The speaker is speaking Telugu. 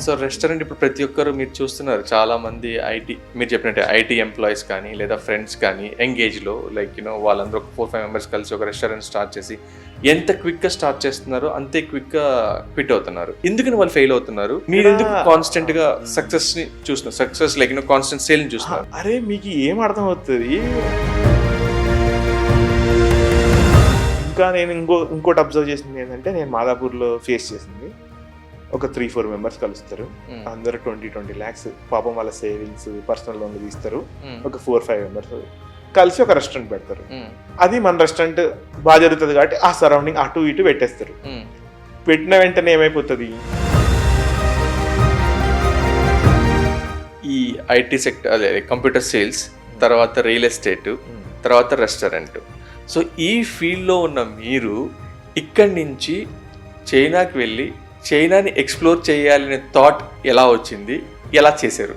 సో రెస్టారెంట్ ఇప్పుడు ప్రతి ఒక్కరు మీరు చూస్తున్నారు చాలా మంది మీరు చెప్పినట్టే ఐటీ ఎంప్లాయీస్ కానీ లేదా ఫ్రెండ్స్ కానీ ఎంగేజ్లో లైక్ వాళ్ళందరూ ఒక 4-5 మెంబర్స్ కలిసి ఒక రెస్టారెంట్ స్టార్ట్ చేసి ఎంత క్విక్గా స్టార్ట్ చేస్తున్నారో అంతే క్విక్గా క్విట్ అవుతున్నారు. ఎందుకని వాళ్ళు ఫెయిల్ అవుతున్నారు? మీరు ఎందుకు కాన్స్టెంట్గా సక్సెస్ని చూస్తున్నారు? సక్సెస్ లైక్ కాన్స్టెంట్ సేల్ని చూస్తున్నారు? అరే మీకు ఏం అర్థం అవుతుంది? ఇంకా నేను ఇంకోటి అబ్జర్వ్ చేసింది ఏంటంటే, నేను మాదాపూర్లో ఫేస్ చేసింది, ఒక 3-4 మెంబర్స్ కలుస్తారు, అందరూ 20 lakhs పాపం వాళ్ళ సేవింగ్స్ పర్సనల్ లోన్లు తీస్తారు. ఒక 4-5 మెంబర్స్ కలిసి ఒక రెస్టారెంట్ పెడతారు. అది మన రెస్టారెంట్ బాగా జరుగుతుంది కాబట్టి ఆ సరౌండింగ్ అటు ఇటు పెట్టేస్తారు. పెట్టిన వెంటనే ఏమైపోతుంది, ఈ ఐటీ సెక్టర్ అదే కంప్యూటర్ సేల్స్, తర్వాత రియల్ ఎస్టేట్, తర్వాత రెస్టారెంట్. సో ఈ ఫీల్డ్లో ఉన్న మీరు ఇక్కడి నుంచి చైనాకి వెళ్ళి చైనాని ఎక్స్ప్లోర్ చేయాలనే థాట్ ఎలా వచ్చింది, ఎలా చేశారు?